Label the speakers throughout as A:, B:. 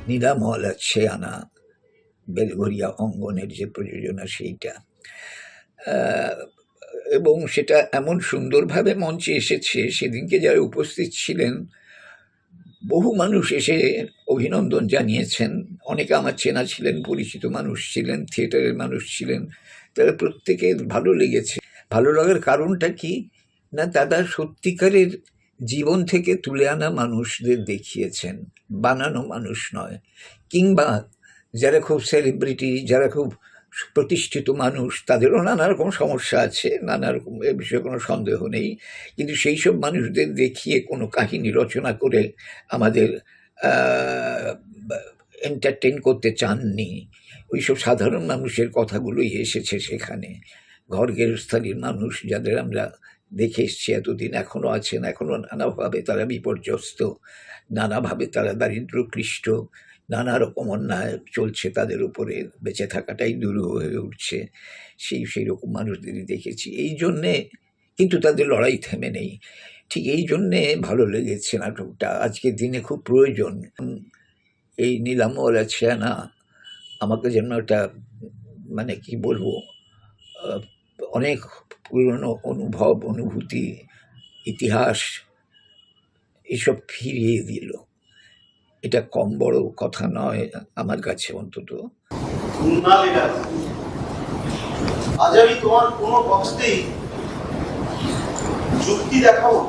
A: নীলামল আছে আনা বেলঘরিয়া অঙ্গনের যে প্রযোজনা সেইটা, এবং সেটা এমন সুন্দরভাবে মঞ্চে এসেছে, সেদিনকে যারা উপস্থিত ছিলেন বহু মানুষ এসে অভিনন্দন জানিয়েছেন। অনেকে আমার চেনা ছিলেন, পরিচিত মানুষ ছিলেন, থিয়েটারের মানুষ ছিলেন, তারা প্রত্যেকের ভালো লেগেছে। ভালো লাগার কারণটা কি না, তারা সত্যিকারের জীবন থেকে তুলে আনা মানুষদের দেখিয়েছেন, বানানো মানুষ নয়। কিংবা যারা খুব সেলিব্রিটি, যারা খুব প্রতিষ্ঠিত মানুষ, তাদেরও নানা রকম সমস্যা আছে, নানা রকম, এ বিষয়ে কোনো সন্দেহ নেই, কিন্তু সেই সব মানুষদের দেখিয়ে কোনো কাহিনী রচনা করে আমাদের এন্টারটেন করতে চাননি। ওইসব সাধারণ মানুষের কথাগুলোই এসেছে সেখানে। ঘর গেরস্থালির মানুষ যাদের আমরা দেখে এসছি এতদিন, এখনও আছেন, এখনও নানাভাবে তারা বিপর্যস্ত, নানাভাবে তারা দারিদ্র্যক্লিষ্ট, নানা রকম অন্যায় চলছে তাদের উপরে, বেঁচে থাকাটাই দুরূহ হয়ে উঠছে, সেই রকম মানুষদেরই দেখেছি। এই জন্যে, কিন্তু তাদের লড়াই থেমে নেই। ঠিক এই জন্যে ভালো লেগেছে নাটকটা, আজকের দিনে খুব প্রয়োজন। এই নীলামল আছে না আমাকে যেন একটা, মানে কি বলবো, অনেক পুরনো অনুভব, অনুভূতি, ইতিহাস এসব ফিরিয়ে দিল। এটা কম বড় কথা নয় আমার কাছে অন্তত।
B: আজ আমি তোমার কোনো পক্ষেই যুক্তি দেখাবো।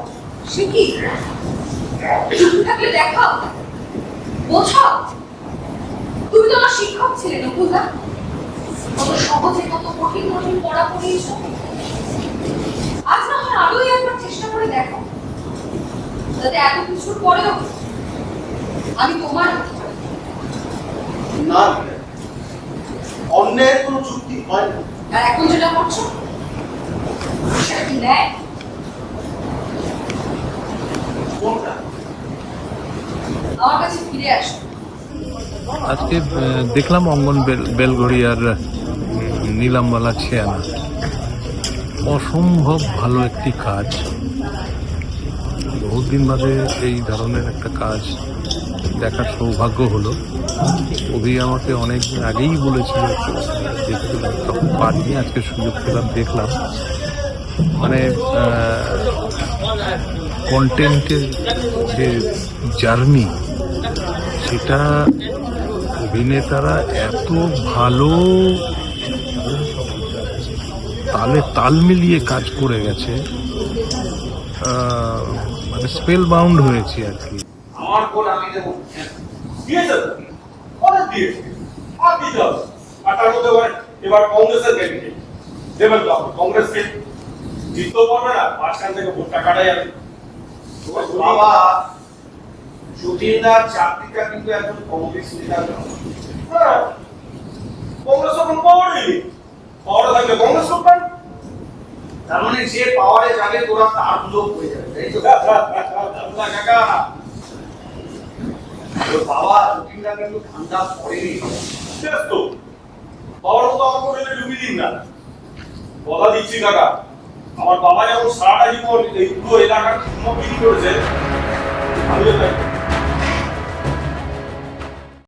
C: সে কি যুক্তি থাকলে দেখাও, বোঝাও। তুমি তো আমার শিক্ষক ছিলে নকুলদা, কত সহজে কত কঠিন কঠিন পড়া পড়িয়েছ। আজ না হয় আরোই একবার চেষ্টা করে দেখো, যাতে এত কিছুর পরেও আমি তোমার
B: না, অন্যের কোনো যুক্তি হয় না।
C: আর এখন যেটা করছো সেটা কি ন্যায়?
B: কোনটা?
C: আমার কাছে ফিরে আসো।
D: আজকে দেখলাম অঙ্গন বেলঘরিয়ার নীলামল আছে আনা, অসম্ভব ভালো একটি কাজ। বহুদিন বাদে এই ধরনের একটা কাজ দেখার সৌভাগ্য হলো। অভি আমাকে অনেক আগেই বলেছিল, দেখেছিলাম, তখন পারিনি, আজকে সুযোগ পেলাম, দেখলাম। মানে কন্টেন্টের যে জার্নি, সেটা অভিনেতারা এত ভালো তাল মিলিয়ে কাজ করে গেছে, মানে স্পেল বাউন্ড হয়েছে আর কি।
B: আমার কোন আমি দেবো দিয়েছে, অনেক দিয়েছে, আর দিতে হবে। আর তার মধ্যে এবার কংগ্রেসের ক্যান্ডিডেট দেবেন, তো কংগ্রেসকে জিততেও পারবে না, মাঝখান থেকে ভোটটা কাটা যাবে। বাবা যতীনদার চাকরিটা কিন্তু একজন কংগ্রেস নেতার জন্য। কংগ্রেস এখন পাওয়ারে নেই, পাওয়ারে থাকলে কংগ্রেস করবেন। তার মানে যে পাওয়ারে যাবে তোরা তার লোক হয়ে যাবে, তাই তো? কাকা বাবা যতীনদা কিন্তু ঠান্ডা পড়েনি, তো বাবার মতো আমার করে ডুবি দিন না। কথা দিচ্ছি কাকা, আমার বাবা যেমন সারাটা জীবন এই পুরো এলাকার বিক্রি করেছে, আমি